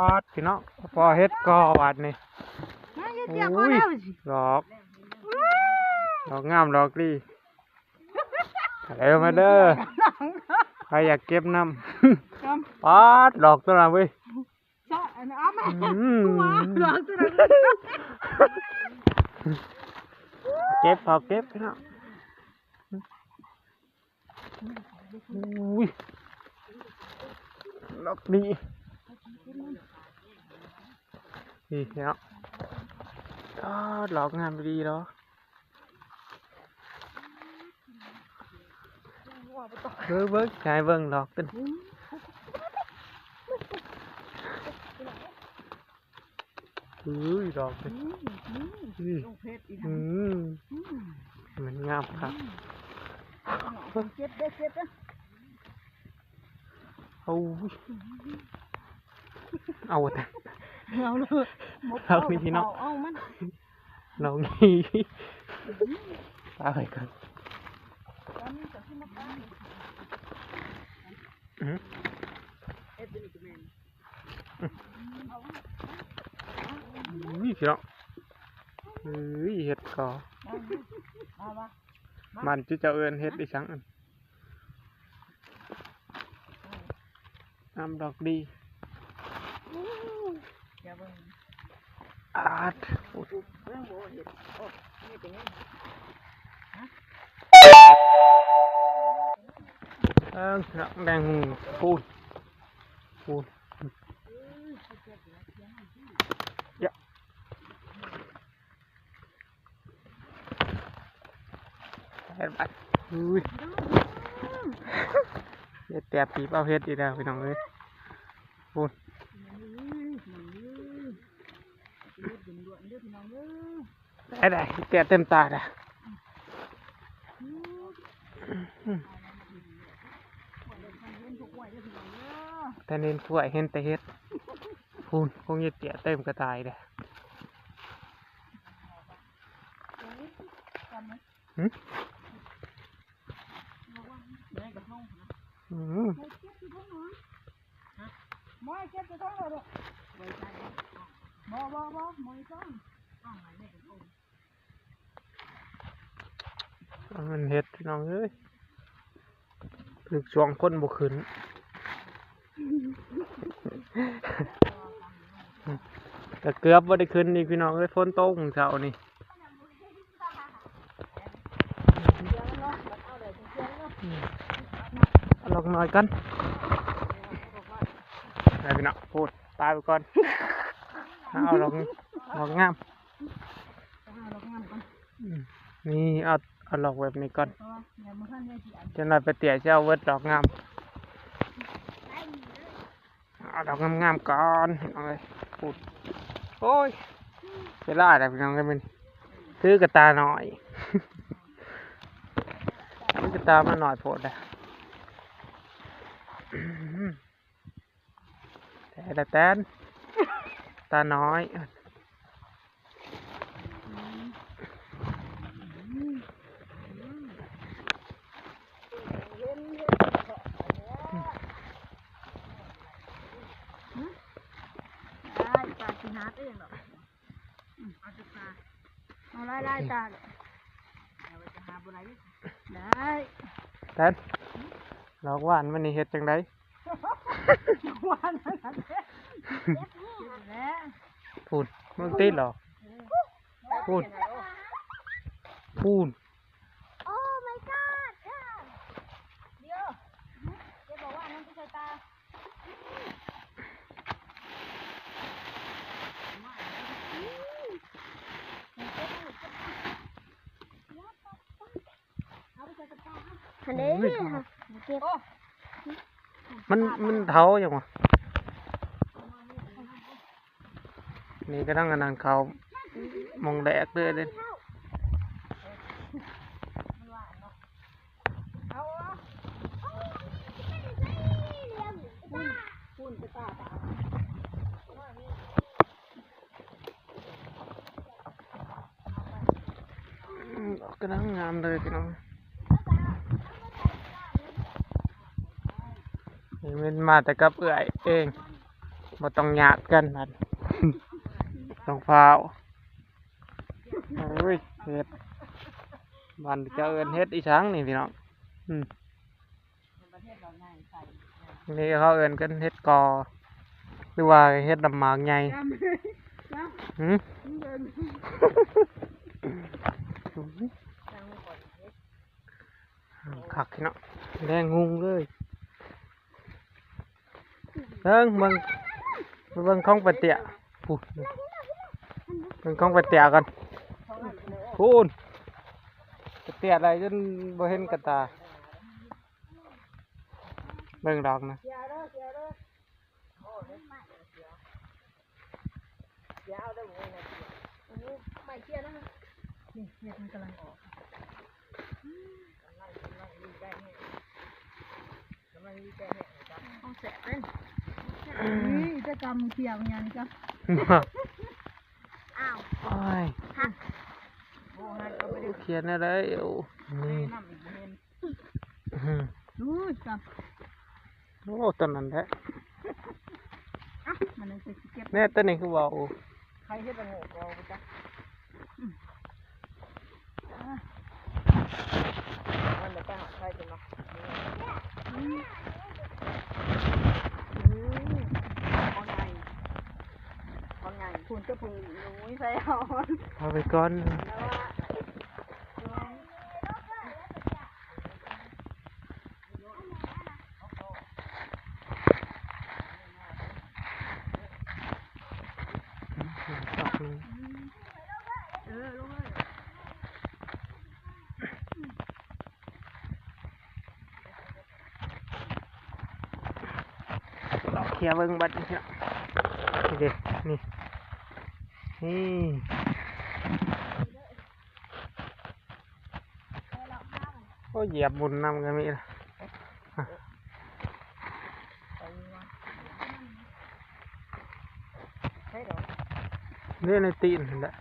อดพี่น้องพอเฮ็ดกอบาดนี่อุ้ยดอกงามดอกดีเร็วมาเด้อใครอยากเก็บน้ำปอดดอกตัวนั้นเว้ยเก็บพอเก็บพี่น้องอุ้ยดอกดีนี่เนาะดอกงามดีเนาะเบิ้งใช่เบิ้งดอกตึ้นดอกตึ้นมันงามครับเอาแต่เอานี่พี่น้องน้องนี่ตาไปกันพี่น้องเห็ดกอมันจะเอิญเห็ดอีสังน้ำดอกดีอาดแดงปูนเยอะเห็ดบัดเห็ดแต่ปีเป้าเห็ดอีกแล้วพี่น้องเลยปูนได้แต่เต็มตาได้แต่เน้นกล้วยเห็นแต่เห็ดพูนคงจะเจี๋ยเต็มกระต่ายเลยมันเห็ดพี่น้องเอ้ยถึกช่วงคนบุขึ้นแต่เกือบว่าได้ขึ้นอีกพี่น้องเอ้ยฝนตกเช้านี่ลองหน่อยกันได้พี่น้องพูดตายไปก่อนเอาลองงามนี่เอาลองแบบนี้ก่อนจะหน่อยไปเตี่ยเจ้าเวิร์ดดอกงามเอาดอกงามก่อนเอาเลยพูดโอ้ยไปล่าแต่พี่น้องกันมันซื้อกระตาหน่อยซื้อกระตามาหน่อยโพดเลยแต่แตนตาน้อยไล่ตาได้แตนดอกหวานมันนี่เห็ดจังไดหวานพูดมึงติดหรอพูดโอ้ my god เดี๋ยวจะบอกว่านั่นคือสายตามันเท้าอย่างวะนี่ก็ต้องนานเขามองแดกเลยเด่นก็ต้องงามเลยพี่น้องนี่มันมาแต่กับเอื่อยเอง บ่ต้องหยาดกันมัน ต้องฟ้าวโอ้ยเฮ็ดมันจะเอิ้นเฮ็ดอีช้างนี่พี่น้องนี่เขาเอิ้นกันเฮ็ดกอหรือว่าเฮ็ดดำหมากใหญ่หืมคักพี่น้องแดงงุงเลยเบิ่งของปะเตียพูดเบิ่งของปะเตียกันพูนปะเตียอะไรจนบ่เห็นกระตาเบิ่งดอกนะไม่เชี่ยนะนี่เห็ดมันกำลังออกเอาแสบเลยนี่จะกำเขียวยังนี่ก็อ้าว โอ้ยเขียนอะไรอยู่นี่ดูจับ โอ้ต้นนั้นแท้ มันเลยจะเก็บ แน่ต้นนี้คือว่าโอ้ ใครเห็ดละโงกเราไปจ้ะมันจะไปหาใครกันเนาะคุณจะพึงรู้ใช่เอา เอาไปก่อนเขียเบิ่งบัดนี่เนาะนี่เด็นี่โอ้เหยียบบุญนำกันมีละนี่ในตีนเห็นแล้ว